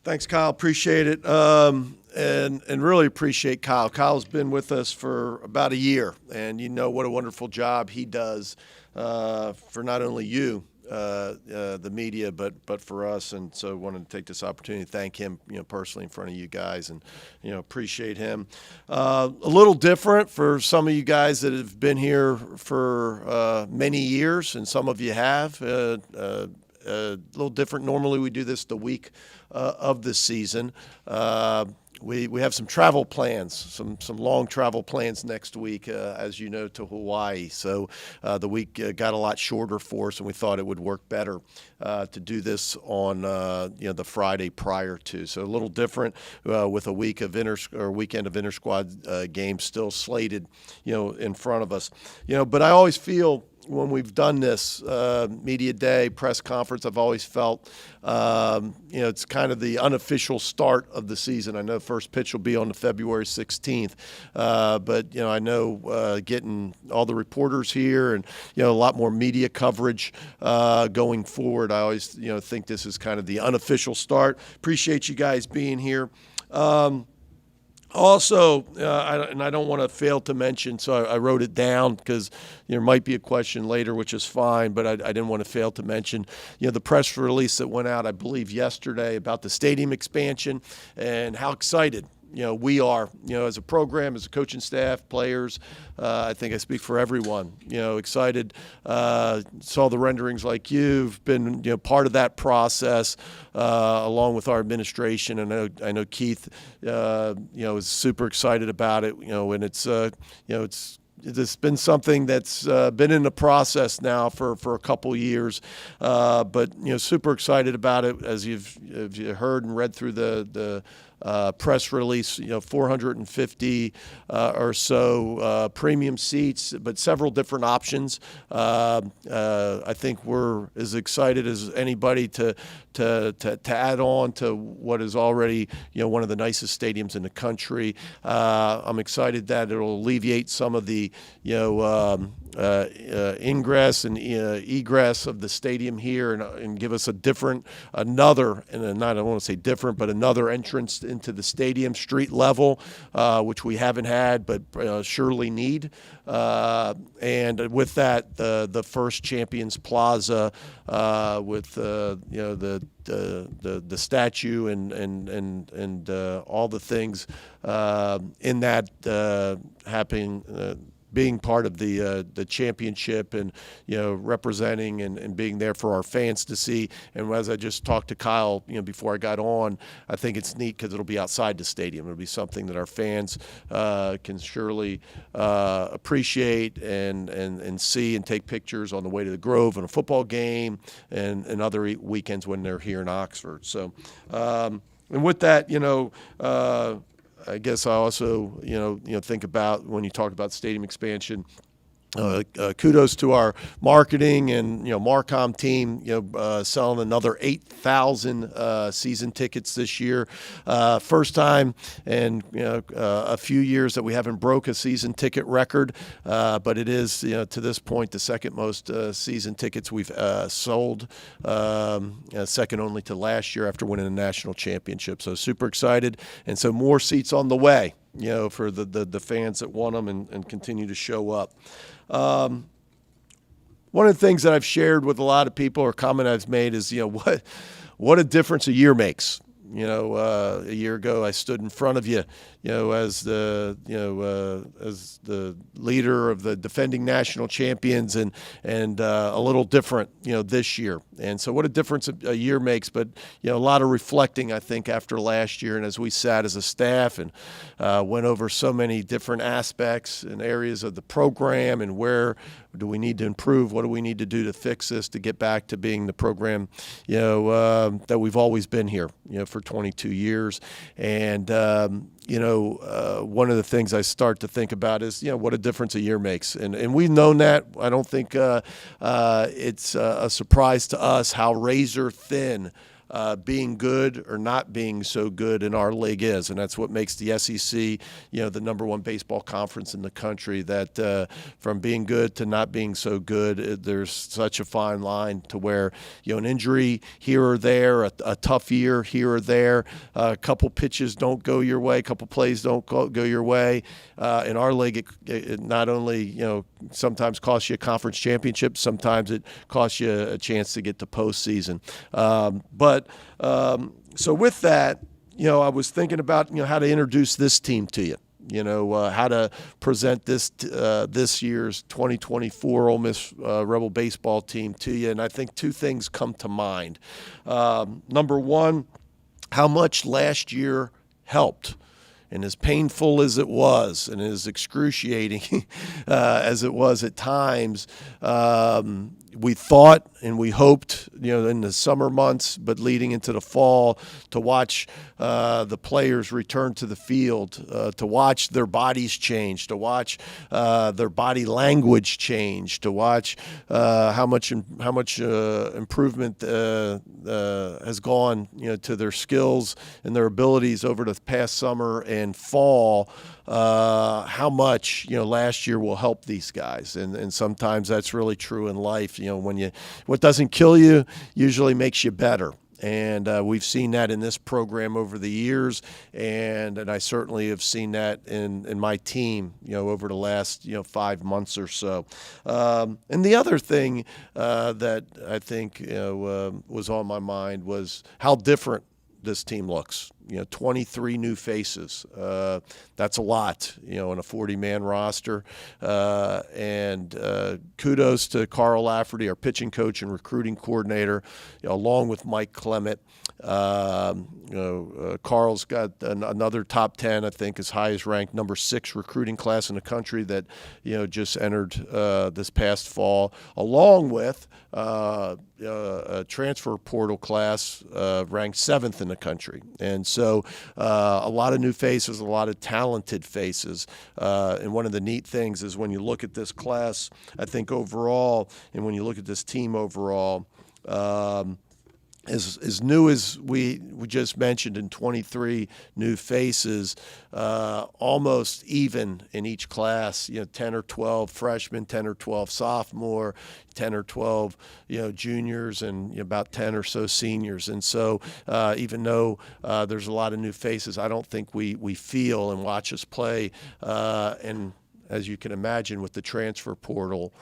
Thanks, Kyle. Appreciate it. And really appreciate Kyle. Kyle's been with us for about a year, and you know what a wonderful job he does for not only you, the media, but for us. And so I wanted to take this opportunity to thank him, personally in front of you guys, and appreciate him. A little different for some of you guys that have been here for many years, and some of you have. A little different. Normally we do this the week of the season. We have some travel plans, some long travel plans next week, as you know, to Hawaii. So the week got a lot shorter for us, and we thought it would work better to do this on the Friday prior to. So a little different with a week of weekend of inter squad games still slated, in front of us. But I always feel, when we've done this media day, press conference, I've always felt, it's kind of the unofficial start of the season. I know first pitch will be on the February 16th, but I know getting all the reporters here and a lot more media coverage going forward. I always think this is kind of the unofficial start. Appreciate you guys being here. Also, I don't want to fail to mention, so I wrote it down because there might be a question later, which is fine, but I didn't want to fail to mention, the press release that went out, I believe, yesterday about the stadium expansion and how excited we are, as a program, as a coaching staff, players. I think I speak for everyone, excited. Saw the renderings like you've been, part of that process, along with our administration. And I know Keith, is super excited about it, and it's been something that's been in the process now for a couple years, but super excited about it. As you've heard and read through the press release, 450 or so premium seats, but several different options. I think we're as excited as anybody to add on to what is already one of the nicest stadiums in the country. I'm excited that it'll alleviate some of the ingress and egress of the stadium here, and give us another entrance into the stadium, street level, which we haven't had, but surely need. And with that, the first Champions Plaza with the statue and all the things in that happening. Being part of the championship and representing and being there for our fans to see. And as I just talked to Kyle before I got on, I think it's neat because it'll be outside the stadium. It'll be something that our fans can surely appreciate and see and take pictures on the way to the Grove on a football game and other weekends when they're here in Oxford. So and with that, I guess I also, think about when you talk about stadium expansion, kudos to our marketing and Marcom team, selling another 8,000 season tickets this year. First time in a few years that we haven't broke a season ticket record, but it is to this point the second most season tickets we've sold, second only to last year after winning a national championship. So super excited, and so more seats on the way. For the fans that want them and continue to show up. One of the things that I've shared with a lot of people, or comment I've made, is what a difference a year makes. A year ago I stood in front of you, as the leader of the defending national champions, and a little different, this year. And so what a difference a year makes. But a lot of reflecting, I think, after last year, and as we sat as a staff and went over so many different aspects and areas of the program, and where do we need to improve, what do we need to do to fix this, to get back to being the program that we've always been here for 22 years. And one of the things I start to think about is, what a difference a year makes. And we've known that. I don't think it's a surprise to us how razor thin being good or not being so good in our league is, and that's what makes the SEC, the number one baseball conference in the country. That from being good to not being so good, there's such a fine line to where an injury here or there, a tough year here or there, a couple pitches don't go your way, a couple plays don't go your way. In our league, it not only sometimes costs you a conference championship, sometimes it costs you a chance to get to postseason. So with that, I was thinking about how to introduce this team to you. How to present this year's 2024 Ole Miss Rebel baseball team to you. And I think two things come to mind. Number one, how much last year helped. And as painful as it was and as excruciating as it was at times, we thought and we hoped, in the summer months, but leading into the fall, to watch the players return to the field, to watch their bodies change, to watch their body language change, to watch how much improvement has gone, to their skills and their abilities over the past summer and fall. How much last year will help these guys, and sometimes that's really true in life. What doesn't kill you usually makes you better. And we've seen that in this program over the years, and I certainly have seen that in my team, over the last 5 months or so. And the other thing that I think was on my mind was how different this team looks. 23 new faces. That's a lot, in a 40-man roster. And kudos to Carl Lafferty, our pitching coach and recruiting coordinator, along with Mike Clement. Carl's got another top 10, I think, as high as ranked number 6 recruiting class in the country that, just entered this past fall, along with a transfer portal class ranked 7th in the country. And so a lot of new faces, a lot of talented faces. And one of the neat things is when you look at this class, I think overall, and when you look at this team overall, as new as we just mentioned, in 23 new faces, almost even in each class, 10 or 12 freshmen, 10 or 12 sophomore, 10 or 12 juniors, and about 10 or so seniors. And so even though there's a lot of new faces, I don't think we feel and watch us play, and as you can imagine with the transfer portal,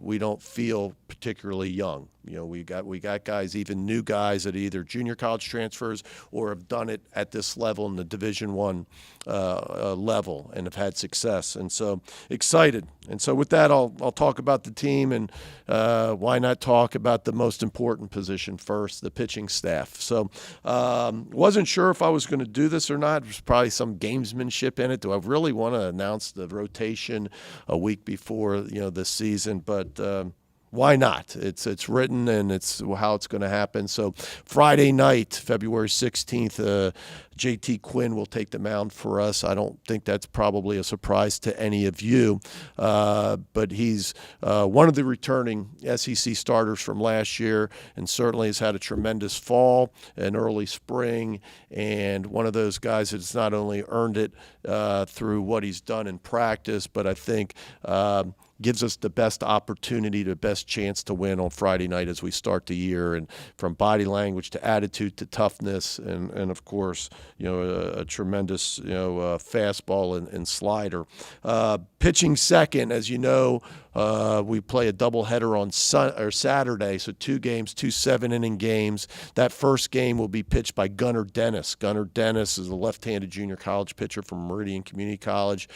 we don't feel particularly young. We got guys, even new guys, that either junior college transfers or have done it at this level in the Division I level and have had success. And so excited. And so with that, I'll talk about the team, and why not talk about the most important position first, the pitching staff. So wasn't sure if I was going to do this or not. There's probably some gamesmanship in it. Do I really want to announce the rotation a week before this season? But why not? It's written, and it's how it's going to happen. So Friday night, February 16th, JT Quinn will take the mound for us. I don't think that's probably a surprise to any of you, but he's one of the returning SEC starters from last year, and certainly has had a tremendous fall and early spring, and one of those guys that's not only earned it through what he's done in practice, but I think gives us the best opportunity, the best chance to win on Friday night as we start the year, and from body language to attitude to toughness, and of course, a tremendous, fastball and slider. Pitching second, as you know, we play a doubleheader on Saturday, so 2 games, 2 7-inning games. That first game will be pitched by Gunnar Dennis. Gunnar Dennis is a left-handed junior college pitcher from Meridian Community College.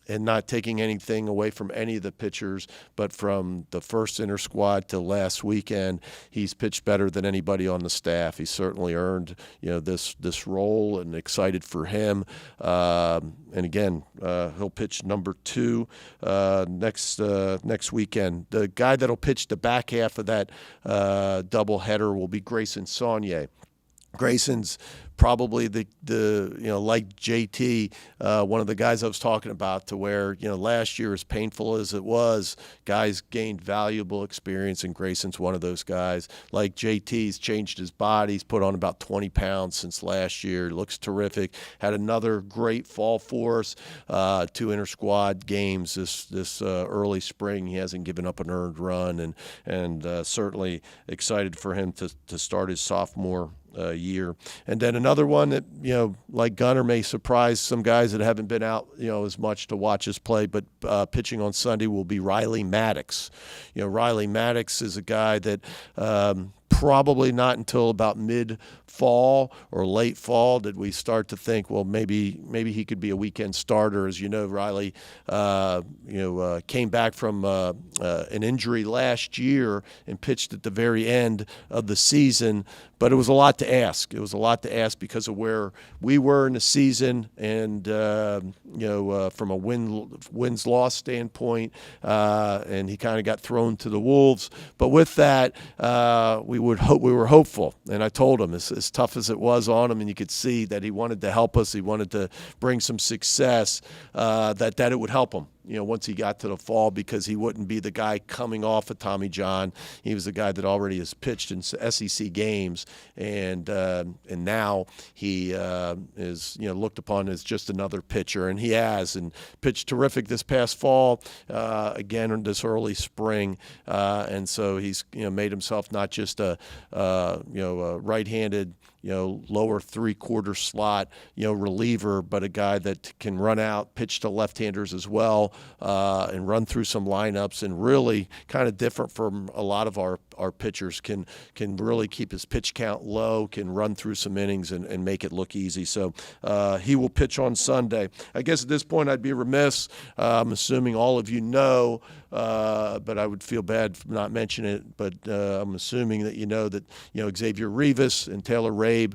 And not taking anything away from any of the pitchers, but from the first inter squad to last weekend, he's pitched better than anybody on the staff. He certainly earned, this role, and excited for him. And again, he'll pitch number 2 next weekend. The guy that'll pitch the back half of that doubleheader will be Grayson Saunier. Grayson's probably the like JT, one of the guys I was talking about, to where, last year, as painful as it was, guys gained valuable experience, and Grayson's one of those guys. Like JT's changed his body. He's put on about 20 pounds since last year. Looks terrific. Had another great fall for us. 2 inter-squad games this early spring. He hasn't given up an earned run, and certainly excited for him to start his sophomore year. And then another one that, like Gunner, may surprise some guys that haven't been out, as much to watch us play, but pitching on Sunday will be Riley Maddox. Riley Maddox is a guy that probably not until about mid-fall or late fall did we start to think, well, maybe he could be a weekend starter. As you know, Riley, came back from an injury last year and pitched at the very end of the season. But it was a lot to ask. It was a lot to ask because of where we were in the season, and from a wins-loss standpoint, and he kind of got thrown to the wolves. But with that, we were hopeful, and I told him, as tough as it was on him, and you could see that he wanted to help us, he wanted to bring some success, that it would help him. Once he got to the fall, because he wouldn't be the guy coming off of Tommy John. He was the guy that already has pitched in SEC games, and now he is looked upon as just another pitcher, and he has, and pitched terrific this past fall, again in this early spring, and so he's made himself not just a right-handed lower three-quarter slot, reliever, but a guy that can run out, pitch to left-handers as well, and run through some lineups, and really kind of different from a lot of our pitchers, can really keep his pitch count low, can run through some innings and make it look easy. So he will pitch on Sunday. I guess at this point I'd be remiss, I'm assuming all of you know, but I would feel bad for not mentioning it, but I'm assuming that that Xavier Rivas and Taylor Rabe,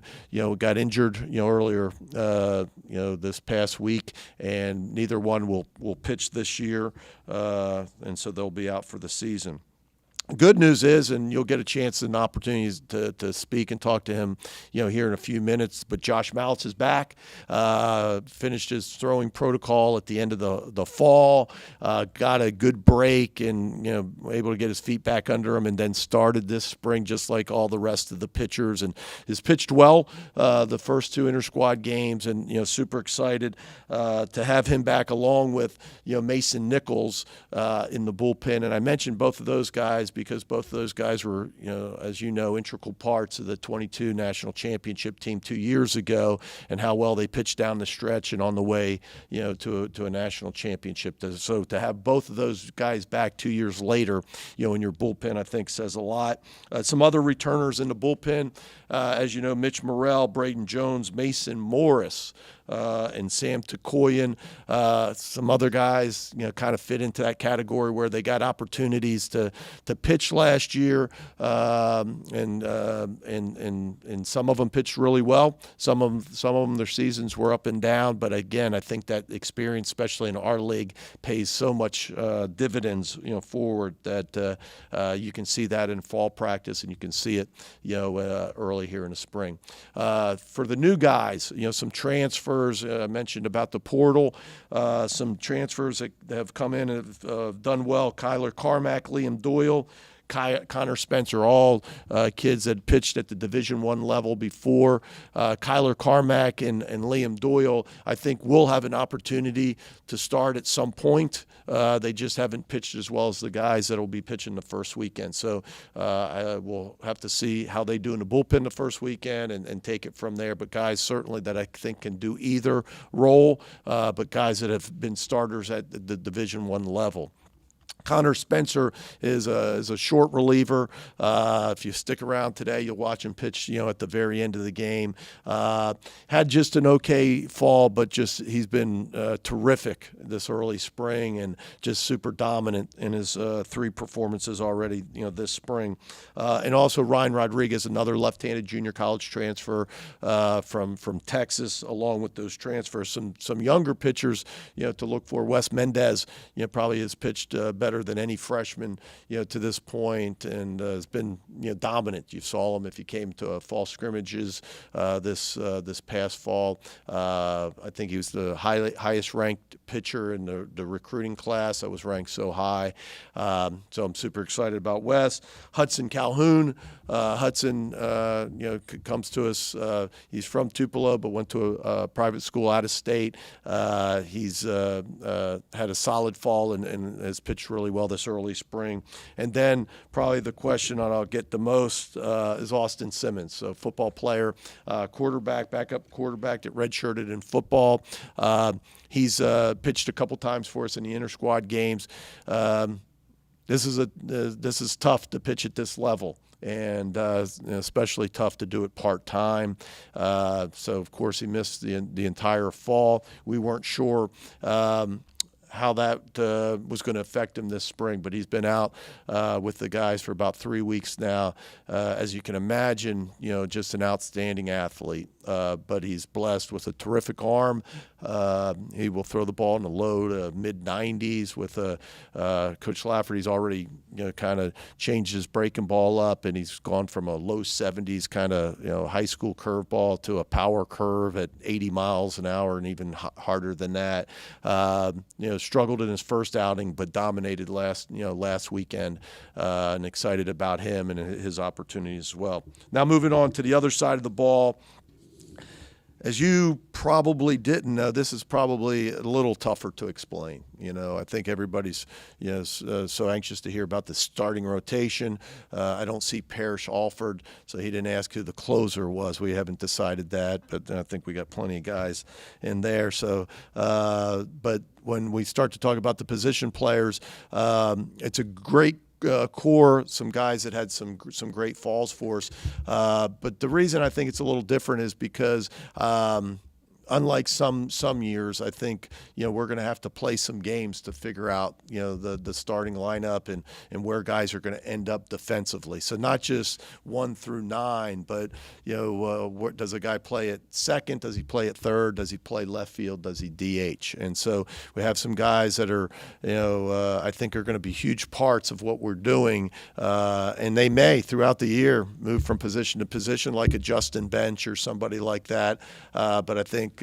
got injured, earlier, this past week, and neither one will pitch this year, and so they'll be out for the season. Good news is, and you'll get a chance and opportunities to speak and talk to him, here in a few minutes, but Josh Mallitz is back, finished his throwing protocol at the end of the fall, got a good break, and, able to get his feet back under him, and then started this spring just like all the rest of the pitchers, and has pitched well the first 2 inter-squad games, and, super excited to have him back, along with, Mason Nichols in the bullpen. And I mentioned both of those guys because both of those guys were, as integral parts of the 22 national championship team 2 years ago, and how well they pitched down the stretch and on the way, to a national championship. So to have both of those guys back 2 years later, in your bullpen, I think says a lot. Some other returners in the bullpen, as you know, Mitch Morrell, Braden Jones, Mason Morris, and Sam Tokoyan. Some other guys, kind of fit into that category where they got opportunities to pitch last year, and some of them pitched really well. Some of them, their seasons were up and down. But again, I think that experience, especially in our league, pays so much dividends, forward, that you can see that in fall practice, and you can see it, early here in the spring. For the new guys, some transfers. I mentioned about the portal, some transfers that have come in and have done well. Kyler Carmack, Liam Doyle, Connor Spencer, all kids that pitched at the Division I level before. Kyler Carmack and Liam Doyle, I think, will have an opportunity to start at some point. They just haven't pitched as well as the guys that will be pitching the first weekend. So we'll have to see how they do in the bullpen the first weekend and take it from there. But guys certainly that I think can do either role, but guys that have been starters at the Division I level. Connor Spencer is a short reliever. If you stick around today, you'll watch him pitch, at the very end of the game. Had just an okay fall, but he's been terrific this early spring, and just super dominant in his 3 performances already, this spring. And also Ryan Rodriguez, another left-handed junior college transfer from Texas. Along with those transfers, some younger pitchers, to look for. Wes Mendez, probably has pitched better better than any freshman, to this point, and has been, dominant. You saw him if you came to fall scrimmages this past fall. I think he was the highest ranked pitcher in the recruiting class that was ranked so high. So I'm super excited about Wes. Hudson Calhoun. Hudson, comes to us. He's from Tupelo, but went to a private school out of state. He's had a solid fall and has pitched really well this early spring. And then probably the question I'll get the most is Austin Simmons, so football player, backup quarterback that redshirted in football. He's pitched a couple times for us in the inter-squad games. This is tough to pitch at this level, and especially tough to do it part-time. So, of course, he missed the entire fall. We weren't sure how that was going to affect him this spring, but he's been out with the guys for about 3 weeks now. As you can imagine, just an outstanding athlete, but he's blessed with a terrific arm. He will throw the ball in the low to mid-90s with Coach Lafferty's already kind of changed his breaking ball up, and he's gone from a low 70s kind of high school curveball to a power curve at 80 miles an hour and even harder than that. Struggled in his first outing, but dominated last weekend, and excited about him and his opportunities as well. Now moving on to the other side of the ball. As you probably didn't know, this is probably a little tougher to explain. I think everybody's so anxious to hear about the starting rotation. I don't see Parrish Alford, so he didn't ask who the closer was. We haven't decided that, but I think we got plenty of guys in there. So, but when we start to talk about the position players, it's a great core, some guys that had some great falls for us. But the reason I think it's a little different is because unlike some years, I think we're going to have to play some games to figure out the starting lineup and where guys are going to end up defensively. So not just 1 through 9, but what does a guy play at second? Does he play at third? Does he play left field? Does he DH? And so we have some guys that are I think are going to be huge parts of what we're doing, and they may throughout the year move from position to position, like a Justin Bench or somebody like that. But I think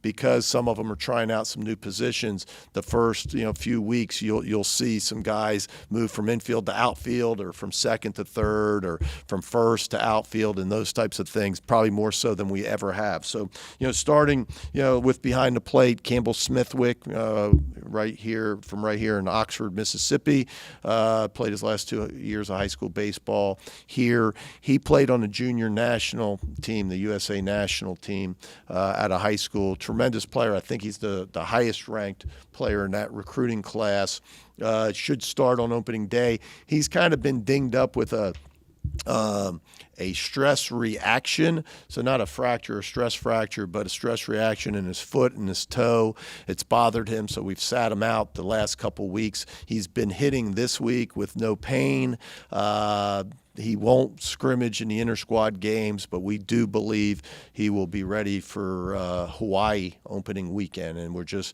because some of them are trying out some new positions, the first few weeks you'll see some guys move from infield to outfield, or from second to third, or from first to outfield, and those types of things, probably more so than we ever have. So starting with behind the plate, Campbell Smithwick, right here in Oxford, Mississippi, played his last 2 years of high school baseball here. He played on the junior national team, the USA national team, at a high school. Tremendous player. I think he's the highest ranked player in that recruiting class. Should start on opening day. He's kind of been dinged up with a stress reaction, so not a fracture, a stress fracture, but a stress reaction in his foot and his toe. It's bothered him, so we've sat him out the last couple weeks. He's been hitting this week with no pain. He won't scrimmage in the inter-squad games, but we do believe he will be ready for Hawaii opening weekend, and we're just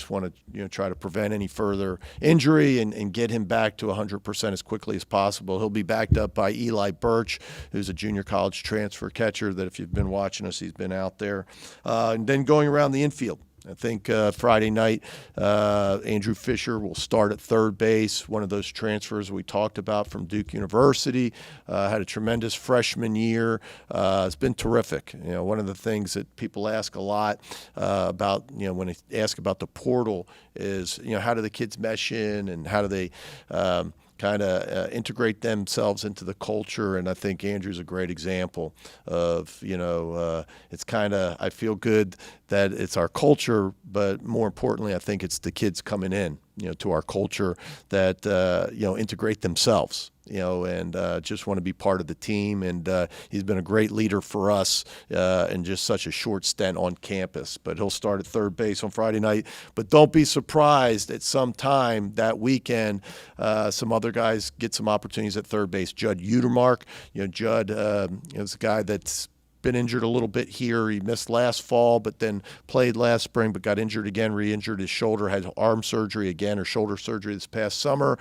want to try to prevent any further injury and get him back to 100% as quickly as possible. He'll be backed up by Eli Birch, who's a junior college transfer catcher that, if you've been watching us, he's been out there. And then going around the infield, I think Friday night, Andrew Fisher will start at third base, one of those transfers we talked about from Duke University. Had a tremendous freshman year. It's been terrific. One of the things that people ask a lot about, when they ask about the portal is, how do the kids mesh in, and how do they kind of integrate themselves into the culture. And I think Andrew's a great example of, it's kind of, I feel good that it's our culture, but more importantly, I think it's the kids coming in, to our culture that, integrate themselves. And just want to be part of the team. And he's been a great leader for us in just such a short stint on campus. But he'll start at third base on Friday night. But don't be surprised at some time that weekend some other guys get some opportunities at third base. Judd Utermark, Judd is a guy that's been injured a little bit here. He missed last fall, but then played last spring, but got injured again, re-injured his shoulder, had arm surgery again or shoulder surgery this past summer.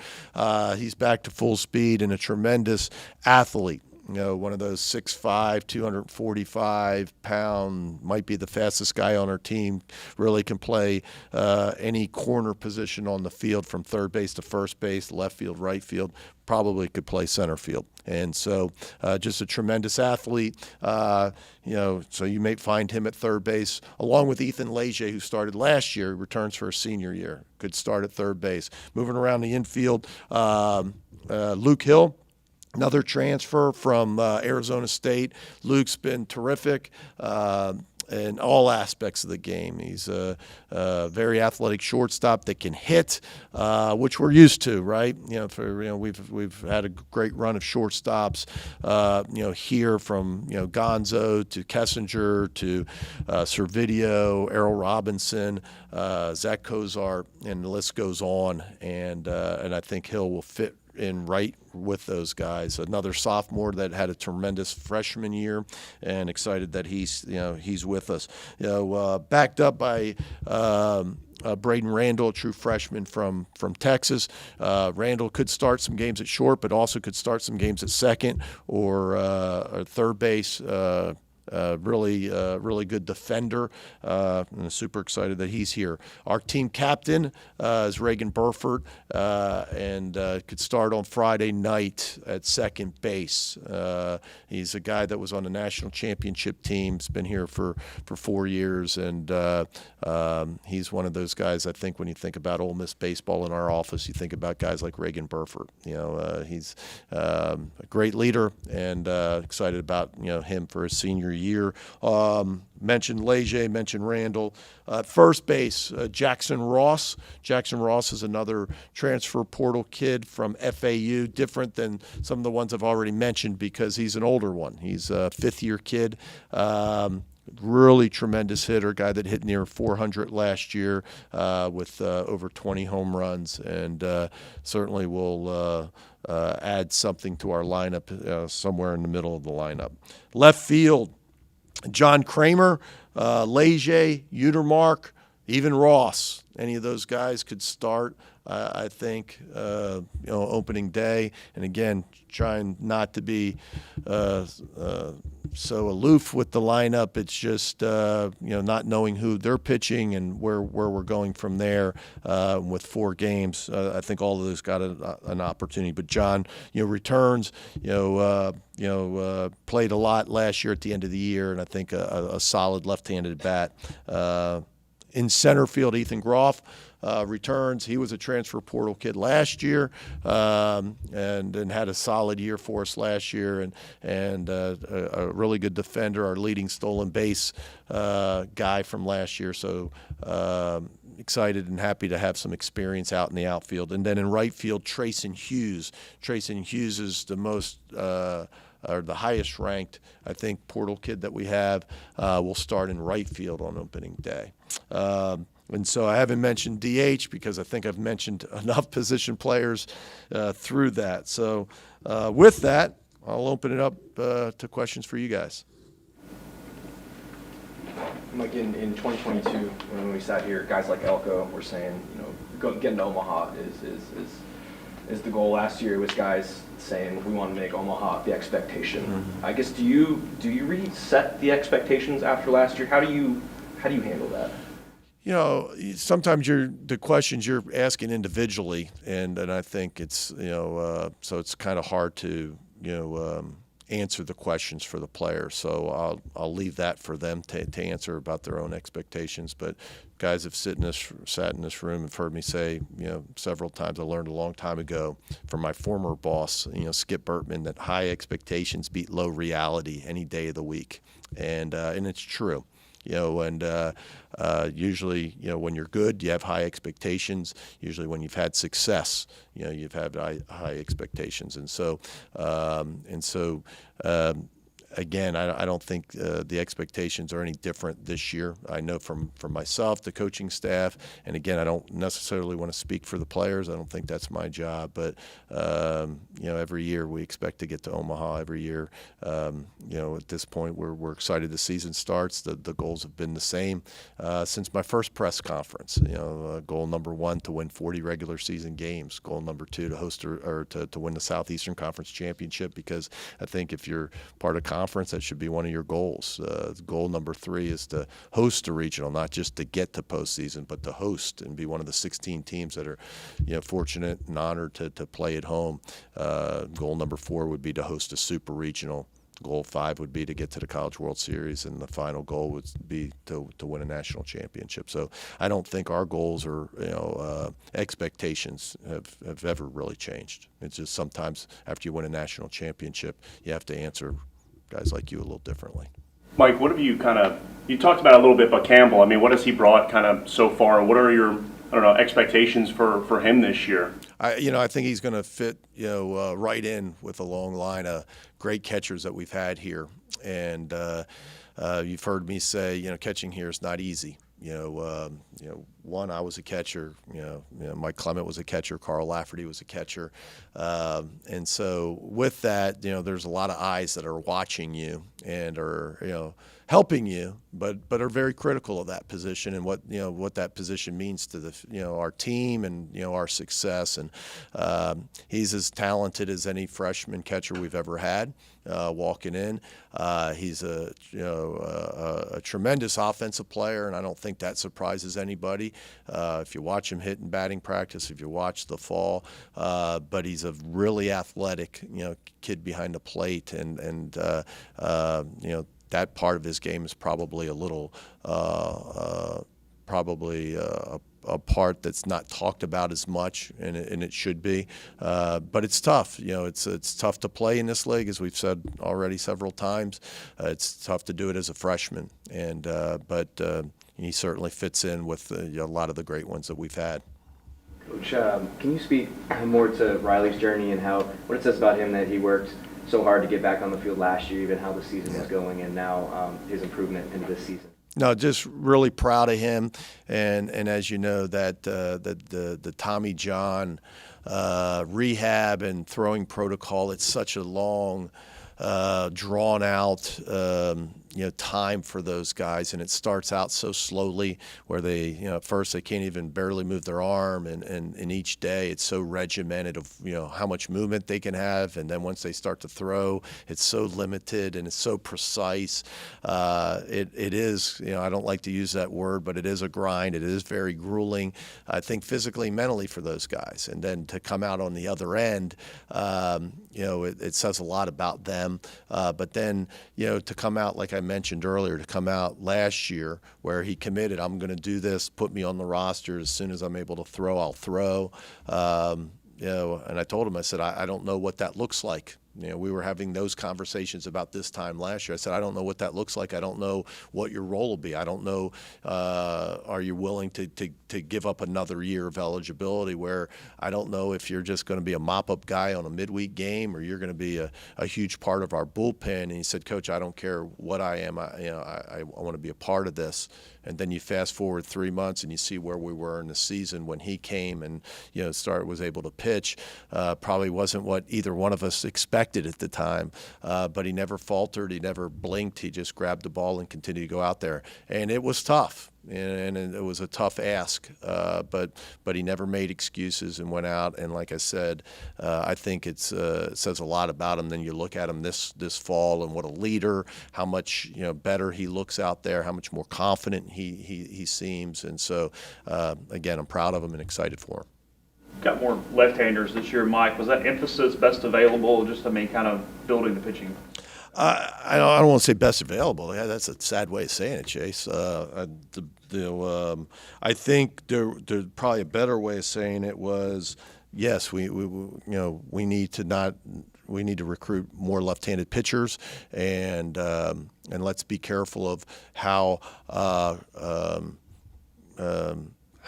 He's back to full speed and a tremendous athlete. One of those 6'5", 245-pound, might be the fastest guy on our team, really can play any corner position on the field from third base to first base, left field, right field, probably could play center field. And so just a tremendous athlete. So you may find him at third base, along with Ethan Leger, who started last year, returns for a senior year. Could start at third base. Moving around the infield, Luke Hill, another transfer from Arizona State. Luke's been terrific in all aspects of the game. He's a very athletic shortstop that can hit, which we're used to, right? We've had a great run of shortstops, here from Gonzo to Kessinger to Servideo, Errol Robinson, Zach Cozart, and the list goes on. And I think Hill will fit in right with those guys. Another sophomore that had a tremendous freshman year, and excited that he's with us. Backed up by Braden Randall, a true freshman from Texas. Randall could start some games at short, but also could start some games at second or third base. Really good defender. I'm super excited that he's here. Our team captain is Reagan Burford, and could start on Friday night at second base. He's a guy that was on the national championship team. He's been here for 4 years, and he's one of those guys. I think when you think about Ole Miss baseball in our office, you think about guys like Reagan Burford. He's a great leader, and excited about him for his senior year. Mentioned Leger, mentioned Randall. First base, Jackson Ross. Jackson Ross is another transfer portal kid from FAU, different than some of the ones I've already mentioned because he's an older one. He's a fifth-year kid. Really tremendous hitter, guy that hit near 400 last year with over 20 home runs, and certainly will add something to our lineup somewhere in the middle of the lineup. Left field, John Kramer, Leger, Utermark, even Ross. Any of those guys could start, I think, opening day. And again, trying not to be so aloof with the lineup. It's just not knowing who they're pitching and where we're going from there. With 4 games, I think all of those got an opportunity. But John, returns. Played a lot last year at the end of the year, and I think a solid left-handed bat. In center field, Ethan Groff returns. He was a transfer portal kid last year, and had a solid year for us last year, and a really good defender, our leading stolen base guy from last year. So excited and happy to have some experience out in the outfield. And then in right field, Trayson Hughes. Trayson Hughes is the most or the highest ranked, I think, portal kid that we have. Will start in right field on opening day. And so I haven't mentioned DH because I think I've mentioned enough position players through that. So with that, I'll open it up to questions for you guys. Mike, in 2022, when we sat here, guys like Elko were saying, getting to Omaha is the goal. Last year it was guys saying we want to make Omaha the expectation. Mm-hmm. I guess do you reset the expectations after last year? How do you handle that? Sometimes the questions you're asking individually, and I think it's so it's kind of hard to answer the questions for the players. So I'll leave that for them to answer about their own expectations. But guys have sat in this room and heard me say, several times. I learned a long time ago from my former boss, Skip Burtman, that high expectations beat low reality any day of the week, and it's true. Usually, when you're good, you have high expectations. Usually when you've had success, you've had high expectations. And so again, I don't think the expectations are any different this year. I know from myself, the coaching staff, and again, I don't necessarily want to speak for the players. I don't think that's my job, but every year we expect to get to Omaha. Every year, at this point, we're excited the season starts. The goals have been the same since my first press conference. Goal number 1 to win 40 regular season games. Goal number 2 to host or to win the Southeastern Conference championship, because I think if you're part of conference, that should be one of your goals. Goal number 3 is to host a regional, not just to get to postseason, but to host and be one of the 16 teams that are, fortunate and honored to play at home. Goal number 4 would be to host a super regional. Goal 5 would be to get to the College World Series, and the final goal would be to win a national championship. So I don't think our goals or expectations have ever really changed. It's just sometimes after you win a national championship, you have to answer guys like you a little differently. Mike, what have you you talked about a little bit about Campbell. I mean, what has he brought so far? What are your expectations for him this year? I think he's going to fit, right in with a long line of great catchers that we've had here. And you've heard me say, catching here is not easy. One, I was a catcher. Mike Clement was a catcher. Carl Lafferty was a catcher. And so with that, there's a lot of eyes that are watching you and are, helping you, but are very critical of that position and what that position means to our team and our success. And he's as talented as any freshman catcher we've ever had walking in. He's a tremendous offensive player, and I don't think that surprises anybody. If you watch him hit in batting practice, if you watch the fall, but he's a really athletic kid behind the plate, and that part of his game is probably a little, a part that's not talked about as much, and it should be. But it's tough. It's tough to play in this league, as we've said already several times. It's tough to do it as a freshman, but he certainly fits in with a lot of the great ones that we've had. Coach, can you speak more to Riley's journey and what it says about him that he worked so hard to get back on the field last year, even how the season is going, and now his improvement into this season? No, just really proud of him, and as you know, that the Tommy John rehab and throwing protocol, it's such a long, drawn out time for those guys, and it starts out so slowly where they at first they can't even barely move their arm, and each day it's so regimented of how much movement they can have, and then once they start to throw, it's so limited and it's so precise. It is, I don't like to use that word, but it is a grind. It is very grueling, I think, physically, mentally for those guys, and then to come out on the other end, it says a lot about them. But then to come out, like I mentioned earlier, to come out last year where he committed, I'm going to do this, put me on the roster as soon as I'm able to throw, I'll throw. And I told him, I said, I don't know what that looks like. We were having those conversations about this time last year. I said, I don't know what that looks like. I don't know what your role will be. I don't know, are you willing to give up another year of eligibility, where I don't know if you're just going to be a mop-up guy on a midweek game or you're going to be a huge part of our bullpen. And he said, Coach, I don't care what I am. I want to be a part of this. And then you fast forward 3 months and you see where we were in the season when he came and was able to pitch. Probably wasn't what either one of us expected at the time, but he never faltered. He never blinked. He just grabbed the ball and continued to go out there. And it was tough. And it was a tough ask, but he never made excuses and went out. And like I said, I think it says a lot about him. Then you look at him this fall and what a leader, how much better he looks out there, how much more confident he seems. And so again, I'm proud of him and excited for him. Got more left-handers this year, Mike. Was that emphasis best available? Just kind of building the pitching. I don't want to say best available. Yeah, that's a sad way of saying it, Chase. I think there's probably a better way of saying it was, yes, we need to recruit more left-handed pitchers, and let's be careful of how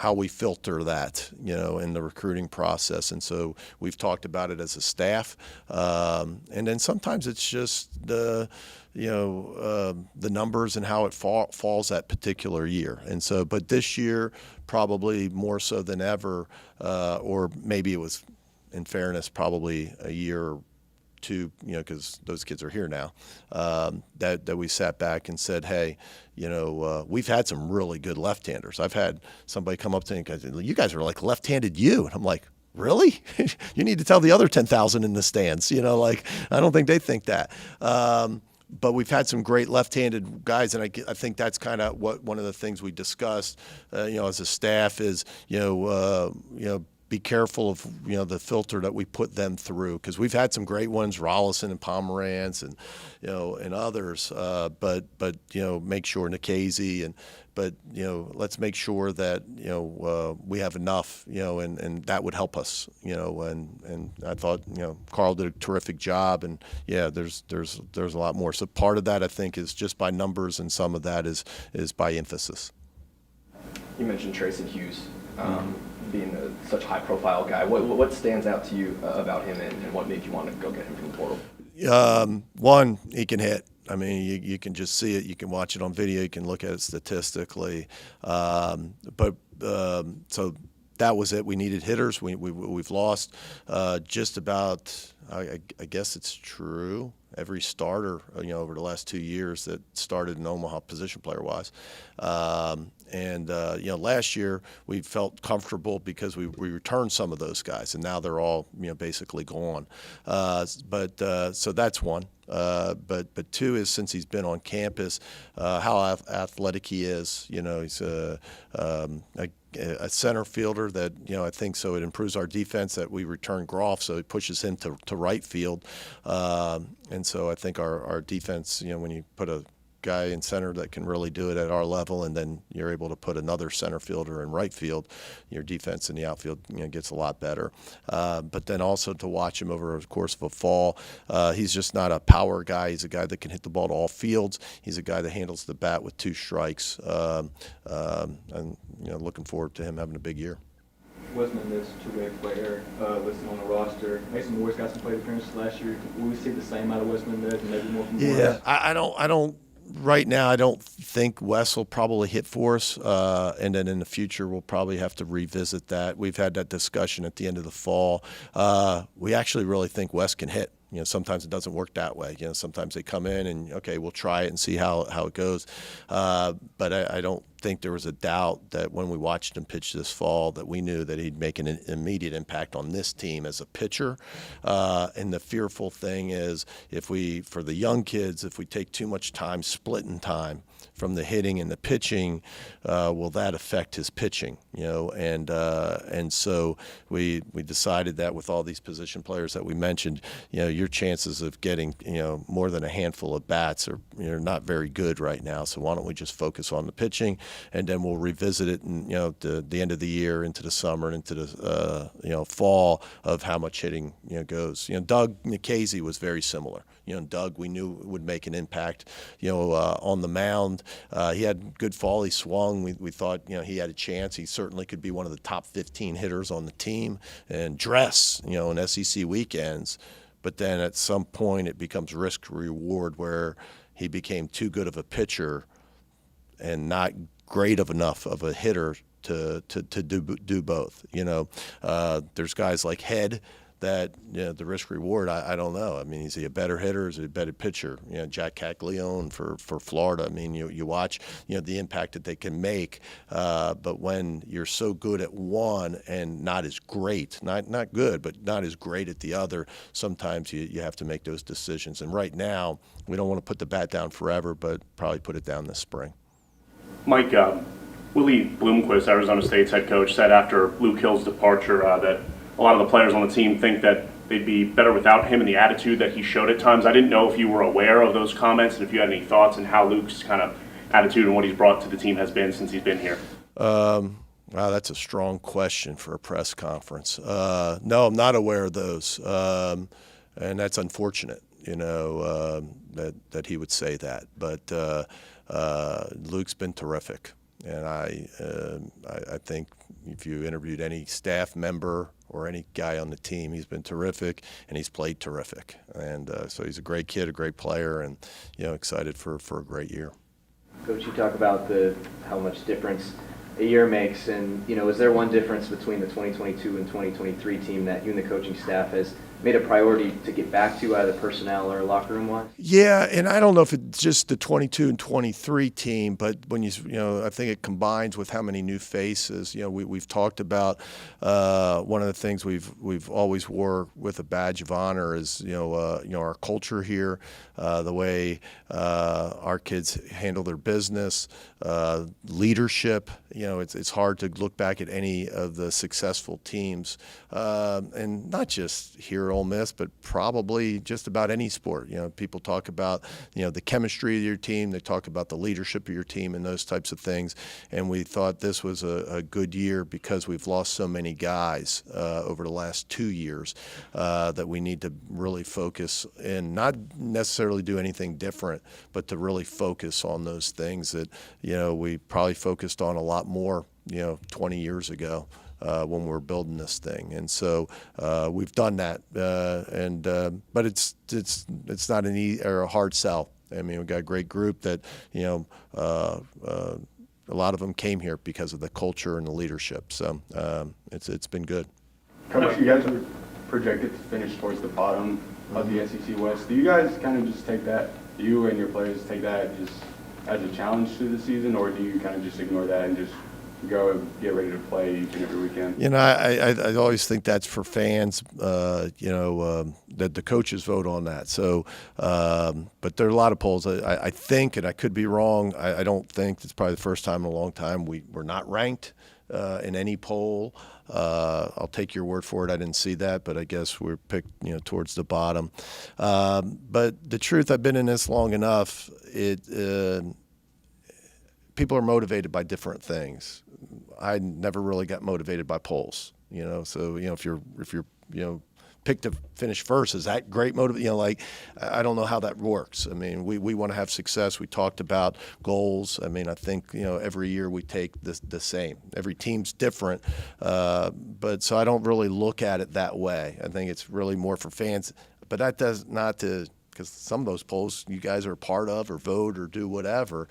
how we filter that, in the recruiting process. And so we've talked about it as a staff. And then sometimes it's just the numbers and how it falls that particular year. And so, but this year, probably more so than ever, or maybe it was, in fairness, probably a year or two, because those kids are here now, that we sat back and said, hey, we've had some really good left-handers. I've had somebody come up to me and go, you guys are like left-handed you. And I'm like, really? You need to tell the other 10,000 in the stands. I don't think they think that. But we've had some great left-handed guys, and I think that's kind of one of the things we discussed, as a staff is, be careful of the filter that we put them through, because we've had some great ones, Rollison and Pomerantz and and others, but make sure Nikhazy but let's make sure that we have enough, and that would help us, and I thought Carl did a terrific job, and there's a lot more. So part of that I think is just by numbers, and some of that is by emphasis. You mentioned Trayson Hughes. Being such a high-profile guy, what stands out to you about him, and what made you want to go get him from the portal? One, he can hit. I mean, you can just see it. You can watch it on video. You can look at it statistically. So that was it. We needed hitters. We've lost just about. I guess it's true. Every starter, over the last 2 years that started in Omaha, position player wise, last year we felt comfortable because we returned some of those guys, and now they're all basically gone. So that's one. But two is, since he's been on campus, how athletic he is. He's a center fielder that I think so it improves our defense that we return Groff, so it pushes him to right field, and so I think our defense, when you put a guy in center that can really do it at our level, and then you're able to put another center fielder in right field, your defense in the outfield gets a lot better. But then also to watch him over the course of a fall, he's just not a power guy. He's a guy that can hit the ball to all fields. He's a guy that handles the bat with 2 strikes, and looking forward to him having a big year. Wes Mendez, two-way player, listed on the roster. Mason Moore's got some plate appearances last year. Will we see the same out of Wes Mendez and maybe more from Moore's? Yeah, I don't. Right now, I don't think Wes will probably hit for us, and then in the future, we'll probably have to revisit that. We've had that discussion at the end of the fall. We actually really think Wes can hit. Sometimes it doesn't work that way. Sometimes they come in and, okay, we'll try it and see how it goes. But I don't think there was a doubt that when we watched him pitch this fall that we knew that he'd make an immediate impact on this team as a pitcher. And the fearful thing is for the young kids, if we take too much time splitting time from the hitting and the pitching, will that affect his pitching? And so we decided that with all these position players that we mentioned, your chances of getting more than a handful of bats are not very good right now. So why don't we just focus on the pitching, and then we'll revisit it in the end of the year, into the summer, and into the fall of how much hitting goes. Doug Nikhazy was very similar. Doug, we knew would make an impact on the mound. He had good fall. He swung. We thought he had a chance. He certainly could be one of the top 15 hitters on the team and dress in SEC weekends. But then at some point it becomes risk reward, where he became too good of a pitcher and not great of enough of a hitter to do both. There's guys like Head that the risk reward, I don't know. I mean, is he a better hitter? Is he a better pitcher? Jack Caglione for Florida. I mean, you watch the impact that they can make, but when you're so good at one and not as great, not good, but not as great at the other, sometimes you have to make those decisions. And right now, we don't want to put the bat down forever, but probably put it down this spring. Mike, Willie Bloomquist, Arizona State's head coach, said after Luke Hill's departure that a lot of the players on the team think that they'd be better without him and the attitude that he showed at times. I didn't know if you were aware of those comments and if you had any thoughts on how Luke's kind of attitude and what he's brought to the team has been since he's been here. Wow, that's a strong question for a press conference. No, I'm not aware of those, and that's unfortunate, that he would say that. But Luke's been terrific. And I think if you interviewed any staff member or any guy on the team, he's been terrific, and he's played terrific. And so he's a great kid, a great player, and excited for a great year. Coach, you talk about how much difference a year makes, and is there one difference between the 2022 and 2023 team that you and the coaching staff has made a priority to get back to, either personnel or locker room wise? Yeah, and I don't know if it's just the 22 and 23 team, but when I think it combines with how many new faces. We've talked about one of the things we've always wore with a badge of honor is our culture here, the way our kids handle their business, leadership. It's hard to look back at any of the successful teams, and not just here at Ole Miss, but probably just about any sport. People talk about the chemistry of your team. They talk about the leadership of your team and those types of things. And we thought this was a good year because we've lost so many guys over the last 2 years that we need to really focus and not necessarily do anything different, but to really focus on those things that we probably focused on a lot more 20 years ago when we were building this thing. And so we've done that, but it's not an easy or a hard sell. I mean, we've got a great group that a lot of them came here because of the culture and the leadership. So it's been good. Coach, you guys were projected to finish towards the bottom of the SEC West. Do you guys kind of just take that, you and your players take that just as a challenge through the season, or do you kind of just ignore that and just go and get ready to play each and every weekend? I always think that's for fans, that the coaches vote on that. So, but there are a lot of polls. I think, and I could be wrong, I don't think it's probably the first time in a long time we're not ranked in any poll. I'll take your word for it. I didn't see that, but I guess we're picked, towards the bottom. But the truth, I've been in this long enough. People are motivated by different things. I never really got motivated by polls. So if you're picked to finish first, is that great motive? I don't know how that works. I mean, we want to have success. We talked about goals. I mean, I think every year we take the same. Every team's different, but so I don't really look at it that way. I think it's really more for fans. But that does not to, because some of those polls you guys are a part of or vote or do whatever.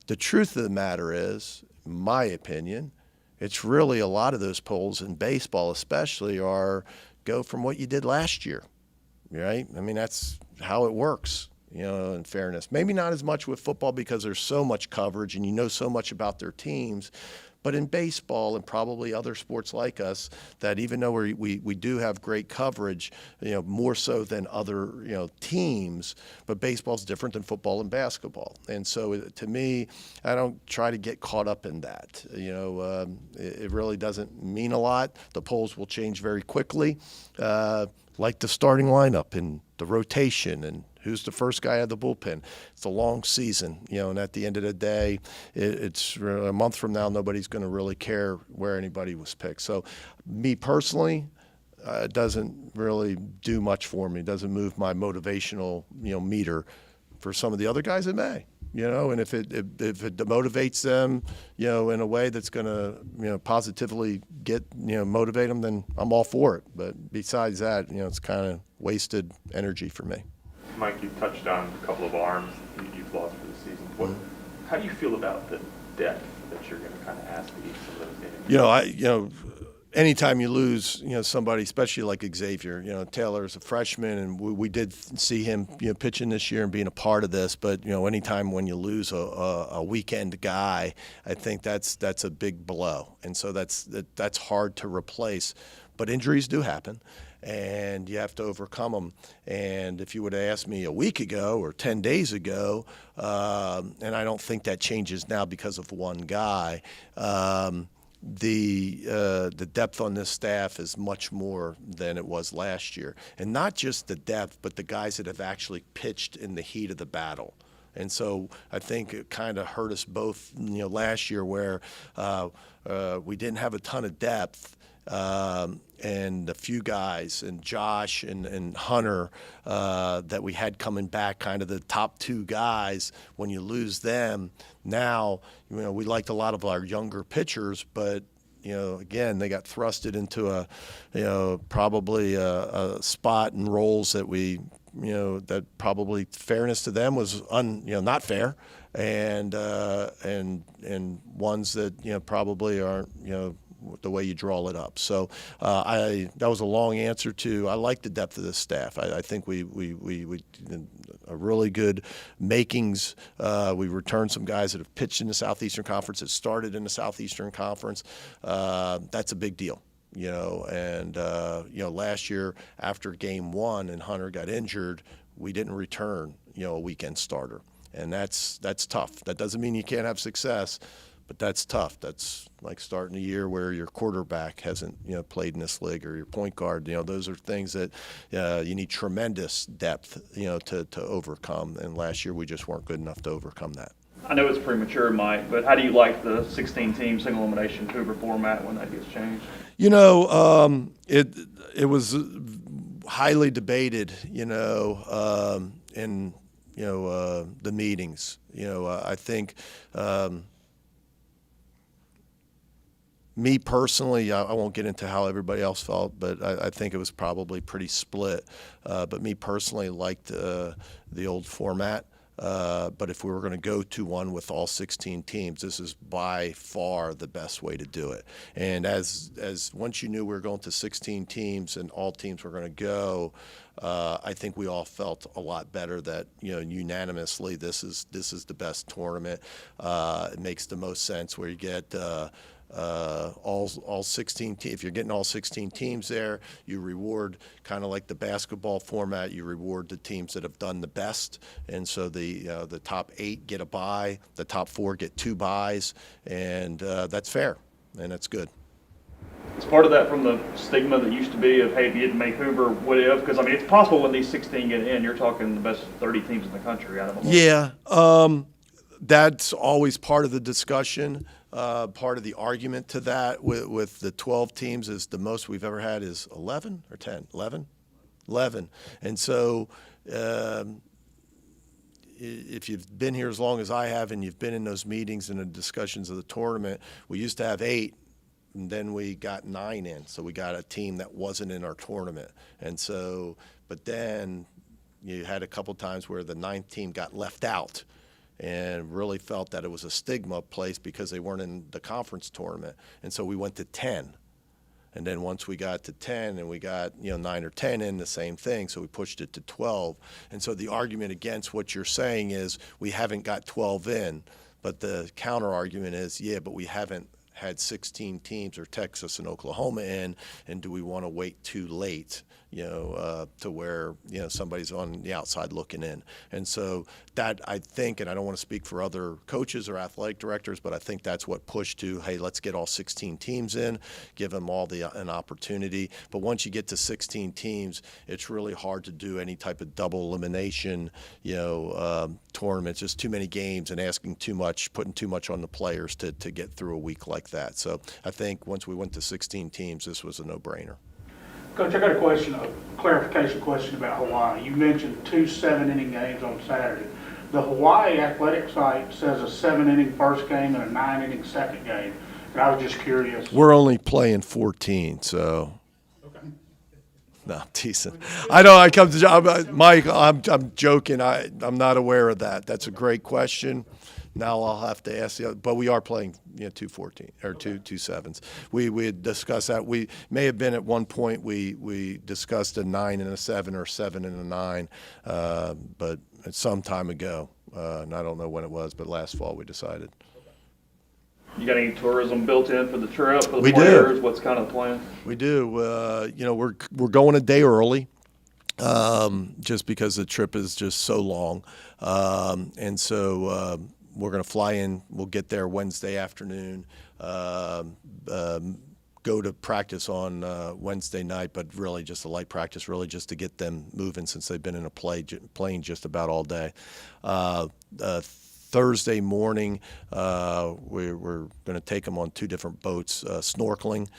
The truth of the matter is, in my opinion, it's really a lot of those polls in baseball especially go from what you did last year, right? I mean, that's how it works, in fairness. Maybe not as much with football because there's so much coverage and so much about their teams. But in baseball and probably other sports like us, that even though we do have great coverage, more so than other teams, but baseball's different than football and basketball. And so to me, I don't try to get caught up in that. It really doesn't mean a lot. The polls will change very quickly, like the starting lineup and the rotation and who's the first guy out of the bullpen. It's a long season, and at the end of the day, it's a month from now, nobody's going to really care where anybody was picked. So me personally, it doesn't really do much for me. It doesn't move my motivational, meter. For some of the other guys, it may. And if it motivates them, in a way that's going to, positively motivate them, then I'm all for it. But besides that, it's kind of wasted energy for me. Mike, you touched on a couple of arms you've lost for the season. How do you feel about the depth that you're going to kind of ask to eat some of those games? Anytime you lose, somebody, especially like Xavier, Taylor's a freshman, and we did see him, pitching this year and being a part of this. But anytime when you lose a weekend guy, I think that's a big blow, and so that's hard to replace. But injuries do happen, and you have to overcome them. And if you would have asked me a week ago or 10 days ago, and I don't think that changes now because of one guy. The depth on this staff is much more than it was last year. And not just the depth, but the guys that have actually pitched in the heat of the battle. And so I think it kind of hurt us both, last year where we didn't have a ton of depth. and a few guys, and Josh and Hunter that we had coming back, kind of the top two guys. When you lose them, now we liked a lot of our younger pitchers, but again, they got thrusted into probably a spot and roles that that probably fairness to them was not fair, and ones that probably aren't the way you draw it up. So that was a long answer to. I like the depth of this staff. I think we a really good makings. We returned some guys that have pitched in the Southeastern Conference, that started in the Southeastern Conference. That's a big deal. And last year after game one and Hunter got injured, we didn't return a weekend starter, and that's tough. That doesn't mean you can't have success, but that's tough. That's like starting a year where your quarterback hasn't played in this league, or your point guard. Those are things that you need tremendous depth to overcome, and last year we just weren't good enough to overcome that. I know it's premature, Mike, but how do you like the 16-team single elimination Cougar format when that gets changed? It was highly debated, in the meetings. I think me personally, I won't get into how everybody else felt, but I think it was probably pretty split. But me personally liked the old format. But if we were going to go to one with all 16 teams, this is by far the best way to do it. And as once you knew we were going to 16 teams and all teams were going to go, I think we all felt a lot better that unanimously this is the best tournament. It makes the most sense where you get all 16 if you're getting all 16 teams there, you reward, kind of like the basketball format, you reward the teams that have done the best, and so the top 8 get a bye, the top 4 get 2 byes, and that's fair and that's good. Is part of that from the stigma that used to be of, hey, if you didn't make Hoover, what if? Because it's possible when these 16 get in, you're talking the best 30 teams in the country out of them. Yeah, that's always part of the discussion. Part of the argument to that with the 12 teams is the most we've ever had is 11 or 10? 11. And so if you've been here as long as I have and you've been in those meetings and the discussions of the tournament, we used to have 8. And then we got 9 in, so we got a team that wasn't in our tournament. And so, but then you had a couple times where the 9th team got left out, and really felt that it was a stigma placed because they weren't in the conference tournament. And so we went to 10. And then once we got to 10 and we got 9 or 10 in, the same thing, so we pushed it to 12. And so the argument against what you're saying is we haven't got 12 in, but the counter argument is, yeah, but we haven't had 16 teams or Texas and Oklahoma in, and do we want to wait too late, to where, somebody's on the outside looking in. And so that, I think, and I don't want to speak for other coaches or athletic directors, but I think that's what pushed to, hey, let's get all 16 teams in, give them all an opportunity. But once you get to 16 teams, it's really hard to do any type of double elimination, tournaments, just too many games and asking too much, putting too much on the players to get through a week like that. So I think once we went to 16 teams, this was a no-brainer. Coach, I got a clarification question about Hawaii. You mentioned 2 7-inning games on Saturday. The Hawaii athletic site says a 7-inning first game and a 9-inning second game. And I was just curious. We're only playing 14, so. Okay. No, I'm teasing. I know I come to Mike. I'm joking. I'm not aware of that. That's a great question. Now I'll have to ask the other, but we are playing 2-14 or 2-7s. We had discussed that. We may have been at one point we discussed a 9 and a 7 or 7 and a 9, but it's some time ago, and I don't know when it was, but last fall we decided. You got any tourism built in for the trip for the We players? do. What's kind of the plan? We do. We're going a day early. Just because the trip is just so long, and so we're going to fly in. We'll get there Wednesday afternoon, go to practice on Wednesday night, but really just a light practice, really just to get them moving since they've been in playing just about all day. Thursday morning, we're going to take them on 2 different boats, snorkeling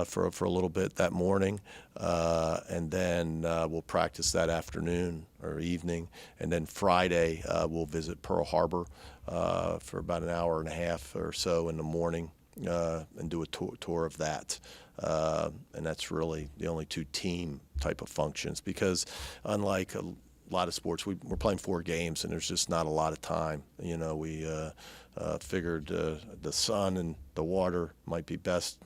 for a little bit that morning, and then we'll practice that afternoon or evening, and then Friday we'll visit Pearl Harbor for about an hour and a half or so in the morning and do a tour of that. And that's really the only 2 team type of functions, because unlike a lot of sports, we're playing 4 games and there's just not a lot of time. You know, we figured the sun and the water might be best,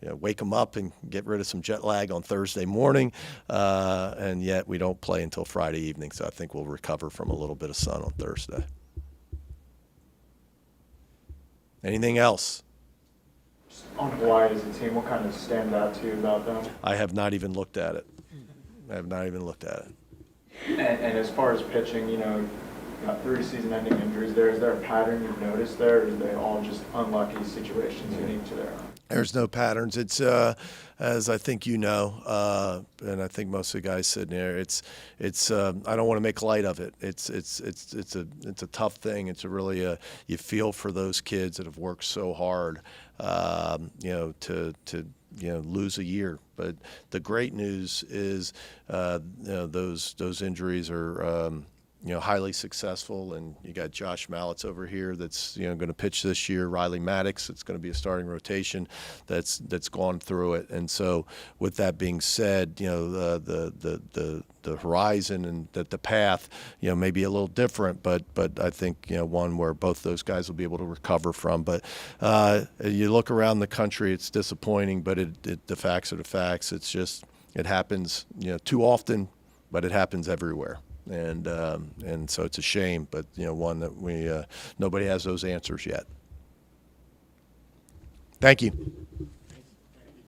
wake them up and get rid of some jet lag on Thursday morning, and yet we don't play until Friday evening, so I think we'll recover from a little bit of sun on Thursday. Anything else? On Hawaii as a team, what kind of stand out to you about them? I have not even looked at it. And as far as pitching, you got 3 season-ending injuries there. Is there a pattern you've noticed there, or are they all just unlucky situations unique to their own? There's no patterns. It's as I think you know, and I think most of the guys sitting there. It's. I don't want to make light of it. It's a tough thing. It's a really you feel for those kids that have worked so hard, to lose a year. But the great news is, those injuries are. Highly successful, and you got Josh Mallets over here that's going to pitch this year. Riley Maddox, it's going to be a starting rotation that's gone through it. And so, with that being said, the horizon and the path, may be a little different, but I think one where both those guys will be able to recover from. But you look around the country, it's disappointing, but the facts are the facts. It's just it happens too often, but it happens everywhere. And so it's a shame, but one that nobody has those answers yet. Thank you.